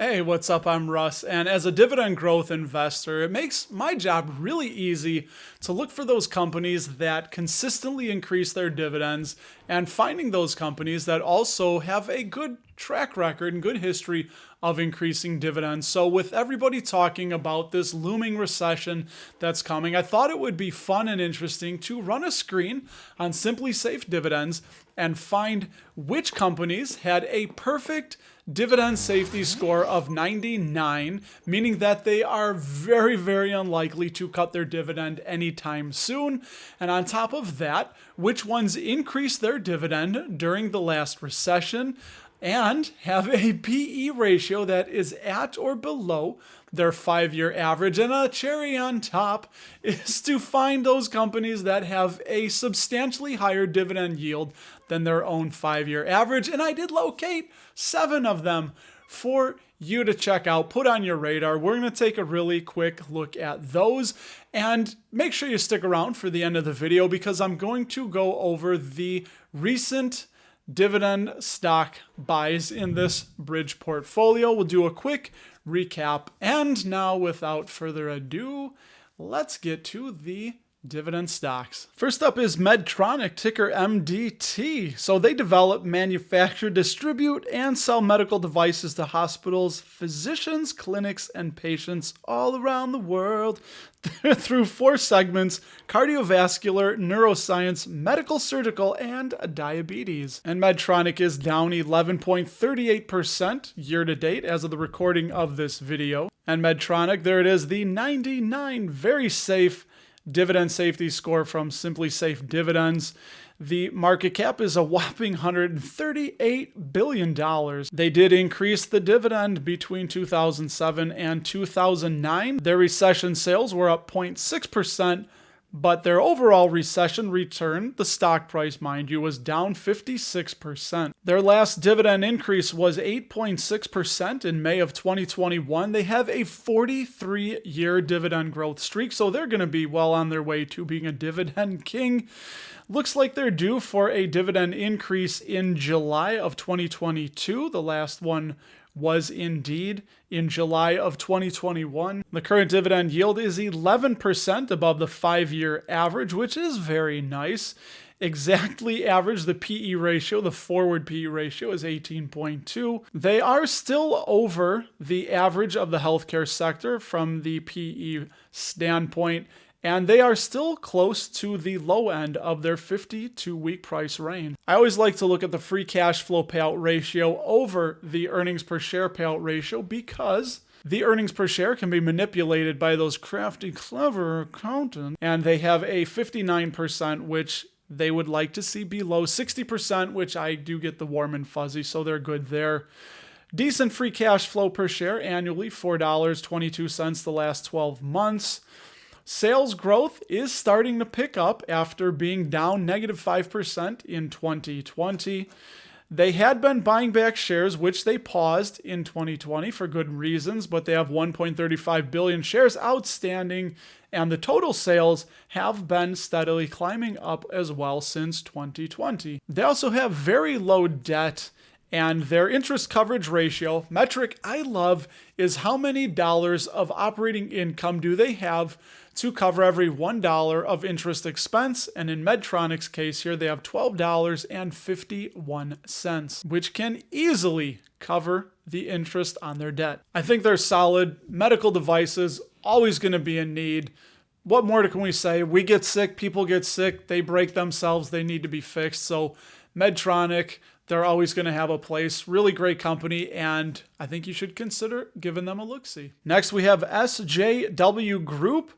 Hey, what's up? I'm Russ, and as a dividend growth investor, it makes my job really easy to look for those companies that consistently increase their dividends and finding those companies that also have a good track record and good history of increasing dividends. So with everybody talking about this looming recession that's coming, I thought it would be fun and interesting to run a screen on Simply Safe Dividends and find which companies had a perfect dividend safety score of 99, meaning that they are very, very unlikely to cut their dividend anytime soon. And on top of that, which ones increased their dividend during the last recession and have a PE ratio that is at or below their 5-year average. And a cherry on top is to find those companies that have a substantially higher dividend yield than their own 5-year average. And I did locate 7 of them for you to check out, put on your radar. We're going to take a really quick look at those, and make sure you stick around for the end of the video because I'm going to go over the recent dividend stock buys in this bridge portfolio. We'll do a quick recap. And now, without further ado, let's get to the dividend stocks. First up is Medtronic, ticker MDT. So they develop, manufacture, distribute, and sell medical devices to hospitals, physicians, clinics, and patients all around the world through 4 segments: cardiovascular, neuroscience, medical, surgical, and diabetes. And Medtronic is down 11.38% year to date as of the recording of this video. And Medtronic, there it is, the 99, very safe dividend safety score from Simply Safe Dividends. The market cap is a whopping $138 billion. They did increase the dividend between 2007 and 2009. Their recession sales were up 0.6%, but their overall recession return, the stock price, mind you, was down 56%. Their last dividend increase was 8.6% in May of 2021. They have a 43-year dividend growth streak, so they're going to be well on their way to being a dividend king. Looks like they're due for a dividend increase in July of 2022. The last one was indeed in July of 2021. The current dividend yield is 11% above the 5-year average, which is very nice. Exactly average, the PE ratio, the forward PE ratio is 18.2. They are still over the average of the healthcare sector from the PE standpoint, and they are still close to the low end of their 52-week price range. I always like to look at the free cash flow payout ratio over the earnings per share payout ratio because the earnings per share can be manipulated by those crafty, clever accountants, and they have a 59%, which they would like to see below 60%, which I do get the warm and fuzzy, so they're good there. Decent free cash flow per share annually, $4.22 the last 12 months. Sales growth is starting to pick up after being down -5% in 2020. They had been buying back shares, which they paused in 2020 for good reasons, but they have 1.35 billion shares outstanding, and the total sales have been steadily climbing up as well since 2020. They also have very low debt, and their interest coverage ratio, metric I love, is how many dollars of operating income do they have to cover every $1 of interest expense. And in Medtronic's case here, they have $12.51, which can easily cover the interest on their debt. I think they're solid. Medical devices, always going to be in need. What more can we say? We get sick, people get sick, they break themselves, they need to be fixed. So Medtronic, they're always going to have a place. Really great company, and I think you should consider giving them a look-see. Next, we have SJW Group.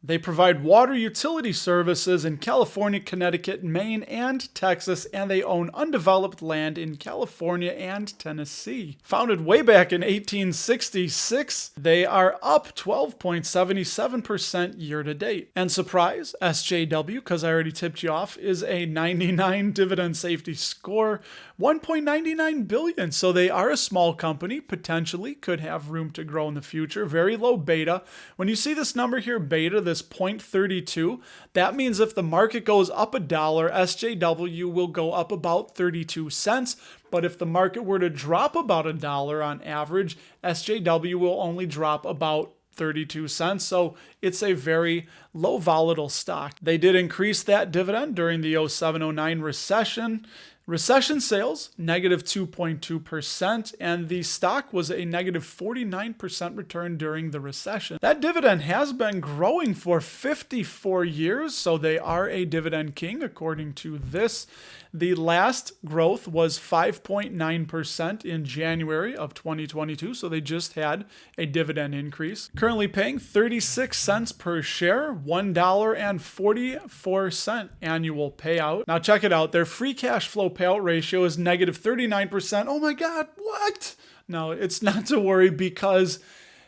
They provide water utility services in California, Connecticut, Maine, and Texas, and they own undeveloped land in California and Tennessee. Founded way back in 1866, they are up 12.77% year to date. And surprise, SJW, because I already tipped you off, is a 99 dividend safety score, 1.99 billion. So they are a small company, potentially could have room to grow in the future. Very low beta. When you see this number here, beta, this this 0.32. That means if the market goes up $1, SJW will go up about 32 cents. But if the market were to drop about $1 on average, SJW will only drop about 32 cents. So it's a very low volatile stock. They did increase that dividend during the 07-09 recession. Recession sales, negative 2.2%, and the stock was a negative 49% return during the recession. That dividend has been growing for 54 years, so they are a dividend king according to this. The last growth was 5.9% in January of 2022, so they just had a dividend increase. Currently paying 36 cents per share, $1.44 annual payout. Now check it out, their free cash flow payout ratio is negative 39%. Oh my God, what? No, it's not to worry because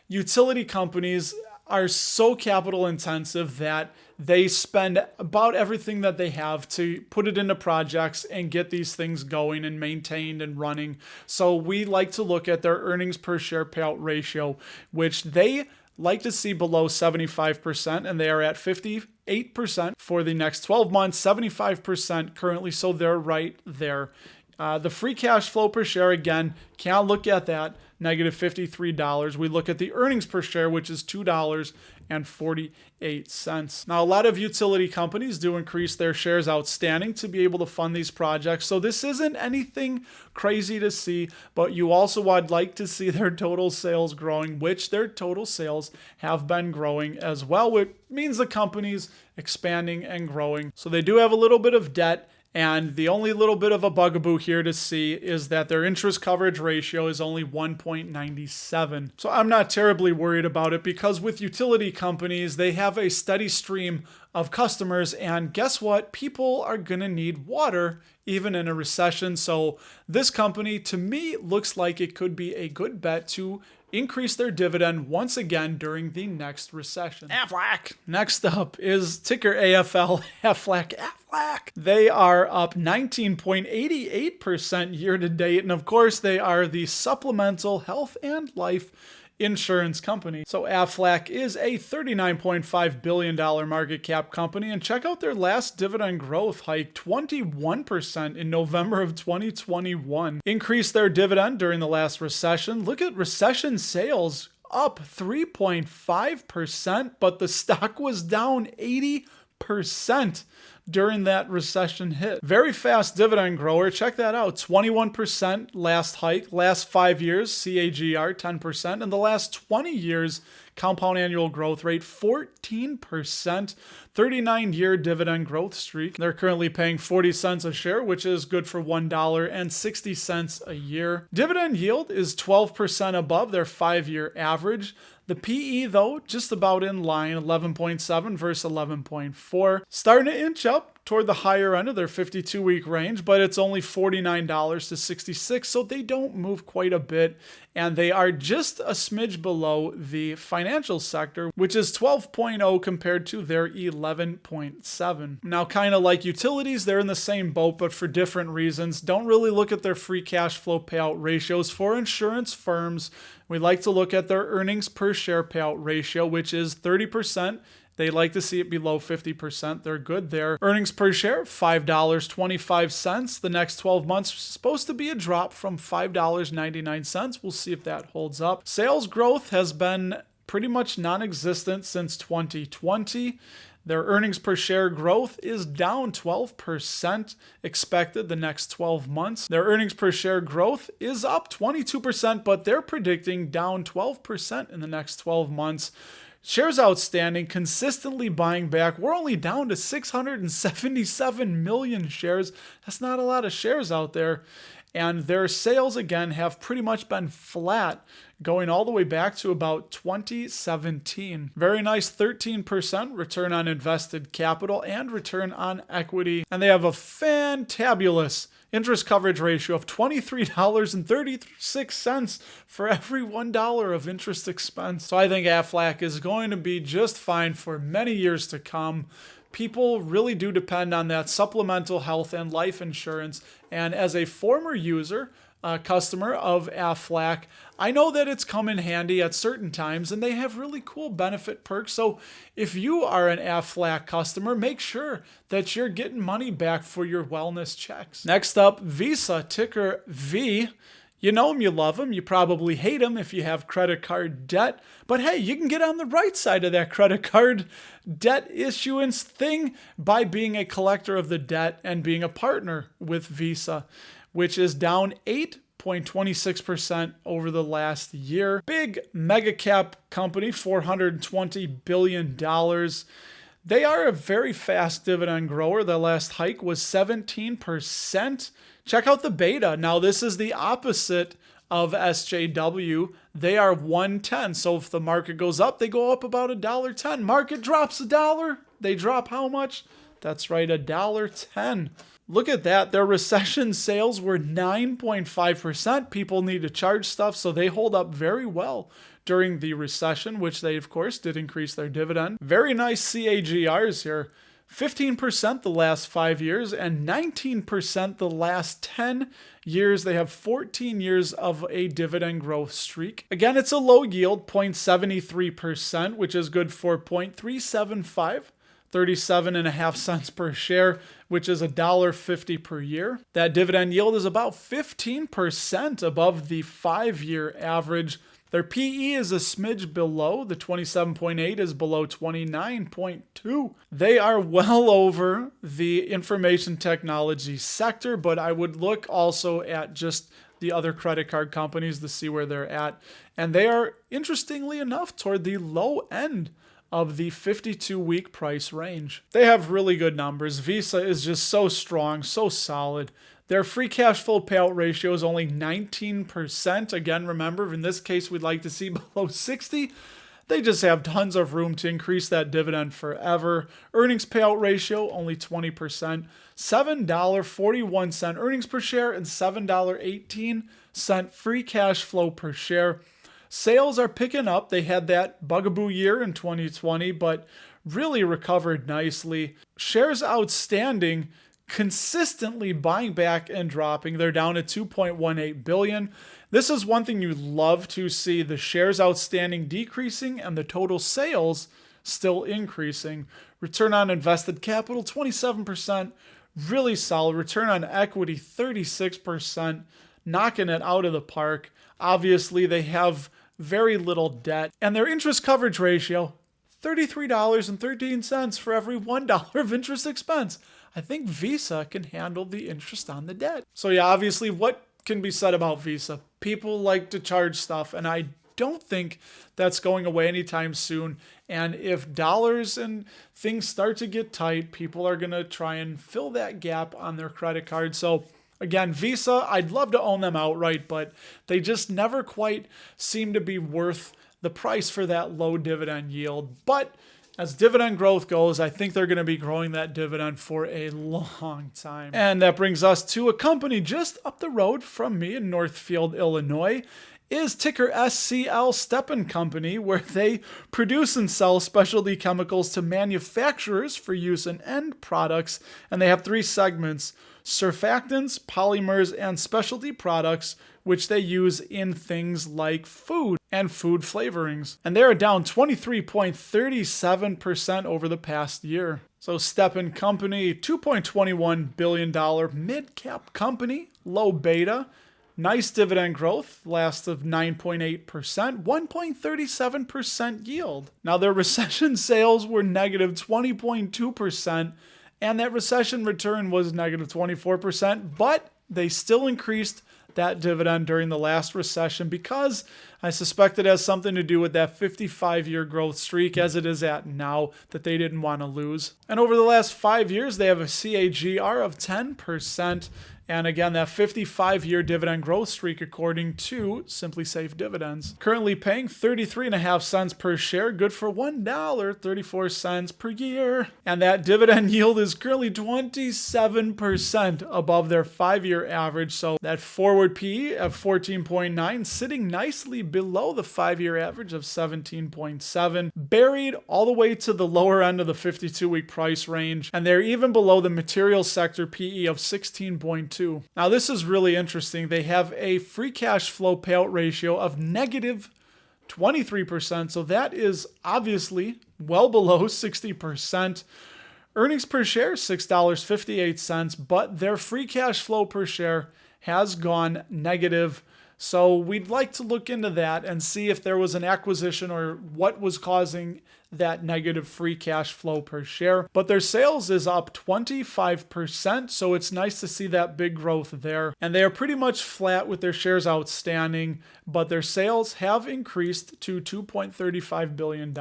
utility companies are so capital intensive that they spend about everything that they have to put it into projects and get these things going and maintained and running. So we like to look at their earnings per share payout ratio, which they like to see below 75%, and they are at 58% for the next 12 months, 75% currently, so they're right there. The free cash flow per share, again, can't look at that, negative $53. We look at the earnings per share, which is $2.48. Now, a lot of utility companies do increase their shares outstanding to be able to fund these projects. So this isn't anything crazy to see, but you also would like to see their total sales growing, which their total sales have been growing as well, which means the company's expanding and growing. So they do have a little bit of debt. And the only little bit of a bugaboo here to see is that their interest coverage ratio is only 1.97. So I'm not terribly worried about it because with utility companies, they have a steady stream of customers. And guess what? People are going to need water even in a recession. So this company, to me, looks like it could be a good bet to increase their dividend once again during the next recession. Aflac. Next up is ticker AFL, Aflac. They are up 19.88% year to date. And of course, they are the supplemental health and life insurance company. So Aflac is a $39.5 billion market cap company, and check out their last dividend growth hike, 21% in November of 2021. Increased their dividend during the last recession. Look at recession sales up 3.5%, but the stock was down 80% during that recession hit. Very fast dividend grower. Check that out. 21% last hike. Last 5 years, CAGR 10%. And the last 20 years, compound annual growth rate 14%. 39-year dividend growth streak. They're currently paying 40 cents a share, which is good for $1.60 a year. Dividend yield is 12% above their 5-year average. The PE, though, just about in line, 11.7 versus 11.4. Starting to inch up toward the higher end of their 52-week range, but it's only $49 to $66, so they don't move quite a bit. And they are just a smidge below the financial sector, which is 12.0 compared to their 11.7. Now, kind of like utilities, they're in the same boat, but for different reasons. Don't really look at their free cash flow payout ratios. For insurance firms, we like to look at their earnings per share payout ratio, which is 30%. They like to see it below 50%. They're good there. Earnings per share, $5.25. The next 12 months is supposed to be a drop from $5.99. We'll see if that holds up. Sales growth has been pretty much non-existent since 2020. Their earnings per share growth is down 12% expected the next 12 months. Their earnings per share growth is up 22%, but they're predicting down 12% in the next 12 months. Shares outstanding, consistently buying back. We're only down to 677 million shares. That's not a lot of shares out there. And their sales, again, have pretty much been flat, going all the way back to about 2017. Very nice 13% return on invested capital and return on equity. And they have a fantabulous interest coverage ratio of $23.36 for every $1 of interest expense. So I think Aflac is going to be just fine for many years to come. People really do depend on that supplemental health and life insurance. And as a former user, customer of Aflac, I know that it's come in handy at certain times, and they have really cool benefit perks. So if you are an Aflac customer, make sure that you're getting money back for your wellness checks. Next up, Visa, ticker V. You know them, you love them. You probably hate them if you have credit card debt. But hey, you can get on the right side of that credit card debt issuance thing by being a collector of the debt and being a partner with Visa, which is down 8.26% over the last year. Big mega cap company, $420 billion. They are a very fast dividend grower. The last hike was 17%. Check out the beta. Now, this is the opposite of SJW. They are 110. So if the market goes up, they go up about $1.10. Market drops $1. They drop how much? That's right, $1.10. Look at that. Their recession sales were 9.5%. People need to charge stuff, so they hold up very well during the recession, which they, of course, did increase their dividend. Very nice CAGRs here. 15% the last 5 years and 19% the last 10 years. They have 14 years of a dividend growth streak. Again, it's a low yield, 0.73%, which is good for 0.375. 37.5 cents per share, which is $1.50 per year. That dividend yield is about 15% above the 5-year average. Their PE is a smidge below. The 27.8 is below 29.2. They are well over the information technology sector, but I would look also at just the other credit card companies to see where they're at. And they are, interestingly enough, toward the low end of the 52-week price range. They have really good numbers. Visa is just so strong, so solid. Their free cash flow payout ratio is only 19%. Again, remember, in this case, we'd like to see below 60. They just have tons of room to increase that dividend forever. Earnings payout ratio, only 20%. $7.41 earnings per share and $7.18 free cash flow per share. Sales are picking up. They had that bugaboo year in 2020, but really recovered nicely. Shares outstanding consistently buying back and dropping. They're down at 2.18 billion. This is one thing you love to see, the shares outstanding decreasing and the total sales still increasing. Return on invested capital, 27%, really solid. Return on equity, 36%, knocking it out of the park. Obviously, they have very little debt, and their interest coverage ratio, $33.13 for every $1 of interest expense. I think Visa can handle the interest on the debt. So yeah, obviously, what can be said about Visa? People like to charge stuff, and I don't think that's going away anytime soon. And if dollars and things start to get tight, people are going to try and fill that gap on their credit card. So again, Visa, I'd love to own them outright, but they just never quite seem to be worth the price for that low dividend yield. But as dividend growth goes, I think they're going to be growing that dividend for a long time. And that brings us to a company just up the road from me in Northfield, Illinois, is ticker SCL Stepan Company, where they produce and sell specialty chemicals to manufacturers for use in end products. And they have 3 segments: surfactants, polymers, and specialty products, which they use in things like food and food flavorings. And they are down 23.37% over the past year. So Stepan Company, $2.21 billion mid-cap company, low beta, nice dividend growth, last of 9.8%, 1.37% yield. Now their recession sales were negative 20.2%, and that recession return was negative 24%, but they still increased that dividend during the last recession because I suspect it has something to do with that 55-year growth streak as it is at now that they didn't want to lose. And over the last 5 years, they have a CAGR of 10%. And again, that 55-year dividend growth streak according to Simply Safe Dividends. Currently paying 33.5 cents per share, good for $1.34 per year. And that dividend yield is currently 27% above their 5-year average. So that forward PE of 14.9 sitting nicely below the 5-year average of 17.7, buried all the way to the lower end of the 52-week price range, and they're even below the materials sector PE of 16.2. Now this is really interesting. They have a free cash flow payout ratio of negative 23%, so that is obviously well below 60%. Earnings per share, $6.58, but their free cash flow per share has gone negative. So we'd like to look into that and see if there was an acquisition or what was causing that negative free cash flow per share. But their sales is up 25%, so it's nice to see that big growth there. And they are pretty much flat with their shares outstanding, but their sales have increased to $2.35 billion.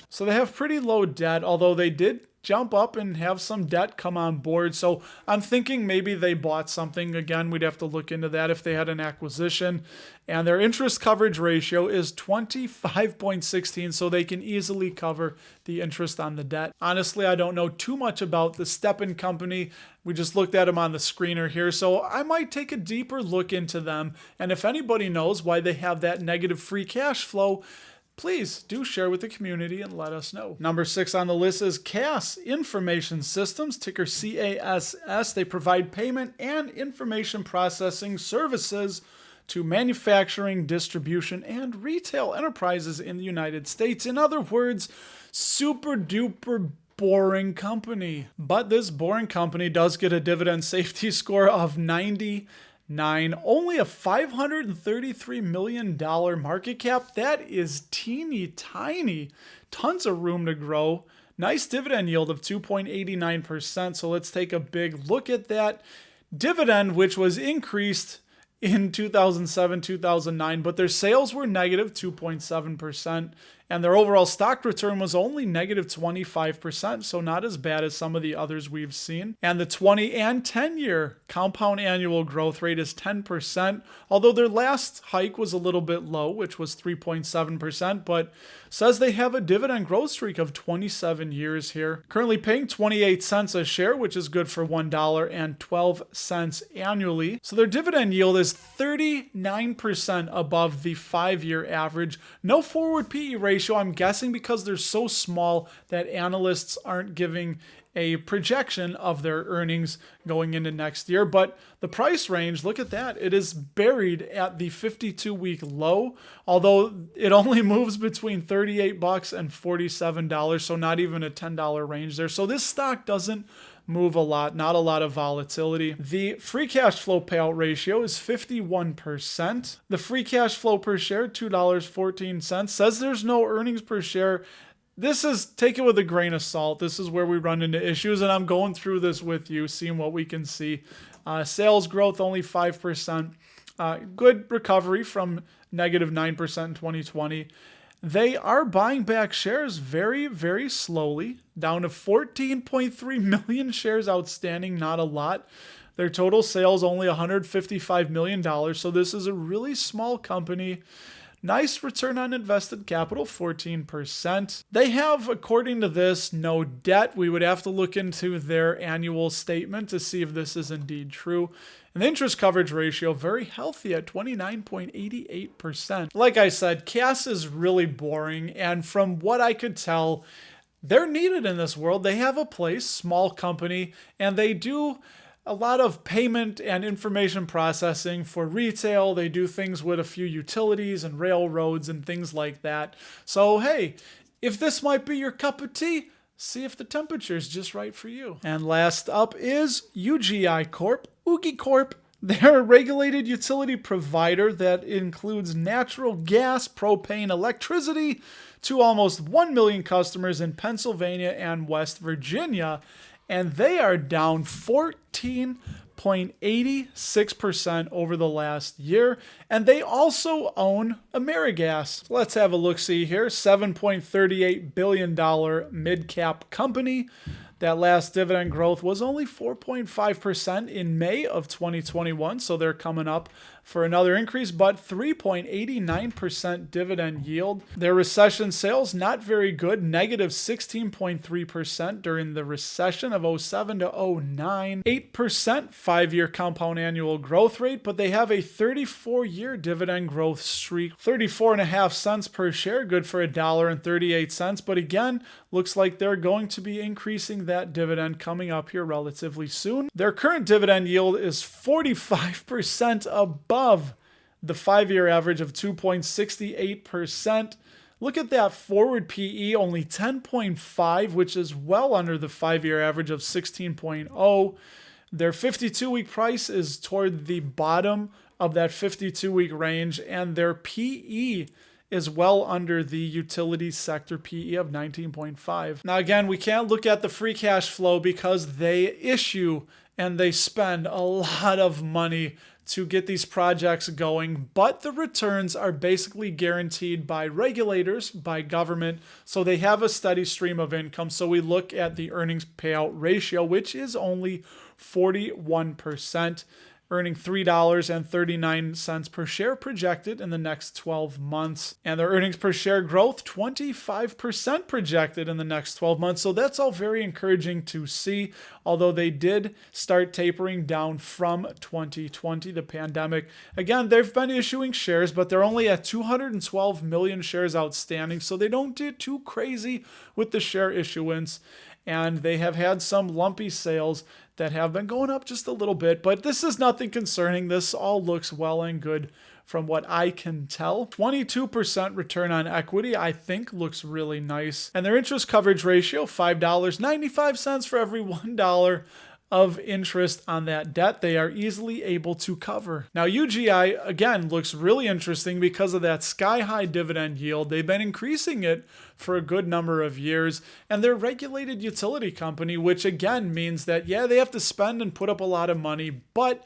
So they have pretty low debt, although they did jump up and have some debt come on board. So I'm thinking maybe they bought something. Again, we'd have to look into that if they had an acquisition. And their interest coverage ratio is 25.16, so they can easily cover the interest on the debt. Honestly, I don't know too much about the Stepan company. We just looked at them on the screener here, so I might take a deeper look into them. And if anybody knows why they have that negative free cash flow, please do share with the community and let us know. Number 6 on the list is CAS Information Systems, ticker CASS. They provide payment and information processing services to manufacturing, distribution, and retail enterprises in the United States. In other words, super duper boring company. But this boring company does get a dividend safety score of 99. Only a $533 million market cap. That is teeny tiny. Tons of room to grow. Nice dividend yield of 2.89%. So let's take a big look at that dividend, which was increased in 2007, 2009, but their sales were negative 2.7%, and their overall stock return was only negative 25%, so not as bad as some of the others we've seen. And the 20 and 10-year compound annual growth rate is 10%, although their last hike was a little bit low, which was 3.7%, but says they have a dividend growth streak of 27 years here. Currently paying 28 cents a share, which is good for $1.12 annually. So their dividend yield is 39% above the 5-year average. No forward PE ratio, I'm guessing because they're so small that analysts aren't giving a projection of their earnings going into next year. But the price range, look at that. It is buried at the 52-week low, although it only moves between $38 and $47, so not even a $10 range there. So this stock doesn't move a lot, not a lot of volatility. The free cash flow payout ratio is 51%. The free cash flow per share, $2.14, says there's no earnings per share. This is, take it with a grain of salt. This is where we run into issues, and I'm going through this with you, seeing what we can see. Sales growth only 5%. Good recovery from negative 9% in 2020. They are buying back shares very, very slowly, down to 14.3 million shares outstanding, not a lot. Their total sales only $155 million, so this is a really small company. Nice return on invested capital, 14%. They have, according to this, no debt. We would have to look into their annual statement to see if this is indeed true. And the interest coverage ratio, very healthy at 29.88%. Like I said, CAS is really boring, and from what I could tell, they're needed in this world. They have a place, small company, and they do a lot of payment and information processing for retail. They do things with a few utilities and railroads and things like that. So, hey, if this might be your cup of tea, see if the temperature is just right for you. And last up is UGI Corp. Oogie Corp. They're a regulated utility provider that includes natural gas, propane, electricity to almost 1 million customers in Pennsylvania and West Virginia. And they are down 14.86% over the last year. And they also own AmeriGas. So let's have a look-see here. $7.38 billion mid-cap company. That last dividend growth was only 4.5% in May of 2021, so they're coming up for another increase, but 3.89% dividend yield. Their recession sales, not very good, negative 16.3% during the recession of 07 to 09. 8% 5-year compound annual growth rate, but they have a 34-year dividend growth streak. 34.5 cents per share, good for $1.38. But again, looks like they're going to be increasing that dividend coming up here relatively soon. Their current dividend yield is 45% above the 5-year average of 2.68%. Look at that forward PE, only 10.5, which is well under the 5-year average of 16.0. Their 52-week price is toward the bottom of that 52-week range, and their PE is well under the utility sector PE of 19.5. Now again, we can't look at the free cash flow because they issue and they spend a lot of money to get these projects going, but the returns are basically guaranteed by regulators, by government, so they have a steady stream of income. So we look at the earnings payout ratio, which is only 41%, earning $3.39 per share projected in the next 12 months. And their earnings per share growth, 25% projected in the next 12 months. So that's all very encouraging to see, although they did start tapering down from 2020, the pandemic. Again, they've been issuing shares, but they're only at 212 million shares outstanding, so they don't do too crazy with the share issuance. And they have had some lumpy sales that have been going up just a little bit, but this is nothing concerning. This all looks well and good from what I can tell. 22% return on equity, I think, looks really nice. And their interest coverage ratio, $5.95 for every $1 of interest on that debt they are easily able to cover. Now, UGI, again, looks really interesting because of that sky-high dividend yield. They've been increasing it for a good number of years, and they're a regulated utility company, which again means that, yeah, they have to spend and put up a lot of money, but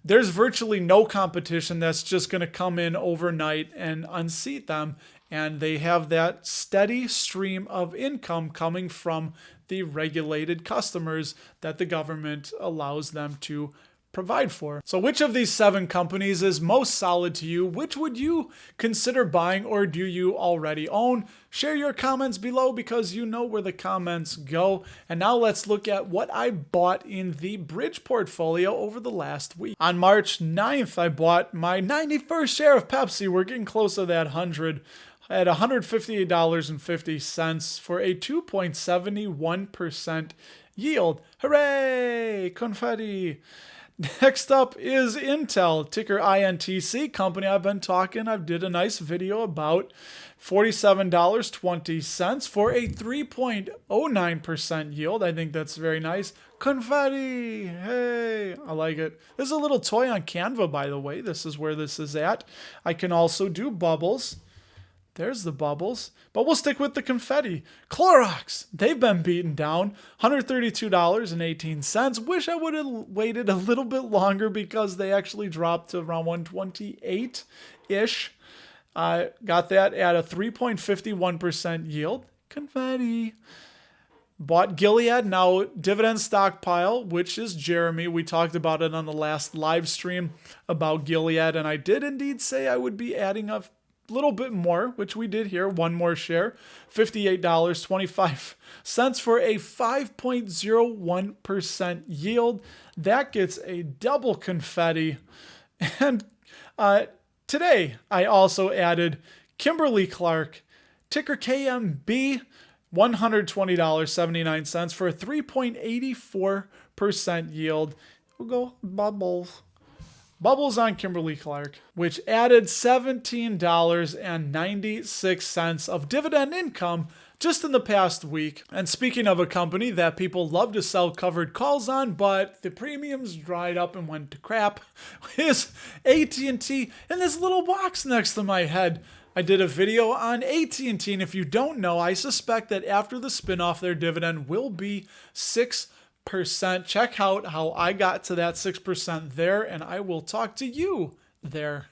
there's virtually no competition that's just going to come in overnight and unseat them. And they have that steady stream of income coming from the regulated customers that the government allows them to provide for. So which of these 7 companies is most solid to you? Which would you consider buying, or do you already own? Share your comments below because you know where the comments go. And now let's look at what I bought in the bridge portfolio over the last week. On March 9th, I bought my 91st share of Pepsi. We're getting close to that 100. At $158.50 for a 2.71% yield. Hooray! Confetti! Next up is Intel, ticker INTC, company I've been talking. I did a nice video about $47.20 for a 3.09% yield. I think that's very nice. Confetti! Hey! I like it. This is a little toy on Canva, by the way. This is where this is at. I can also do bubbles. There's the bubbles. But we'll stick with the confetti. Clorox. They've been beaten down. $132.18. Wish I would have waited a little bit longer because they actually dropped to around 128-ish. Got that at a 3.51% yield. Confetti. Bought Gilead, now dividend stockpile, which is Jeremy. We talked about it on the last live stream about Gilead, and I did indeed say I would be adding a little bit more, which we did here. One more share, $58.25 for a 5.01% yield. That gets a double confetti. And today, I also added Kimberly-Clark, ticker KMB, $120.79 for a 3.84% yield. We'll go bubbles. Bubbles on Kimberly-Clark, which added $17.96 of dividend income just in the past week. And speaking of a company that people love to sell covered calls on, but the premiums dried up and went to crap, is AT&T in this little box next to my head. I did a video on AT&T, and if you don't know, I suspect that after the spinoff, their dividend will be 6%. Check out how I got to that 6% there, and I will talk to you there.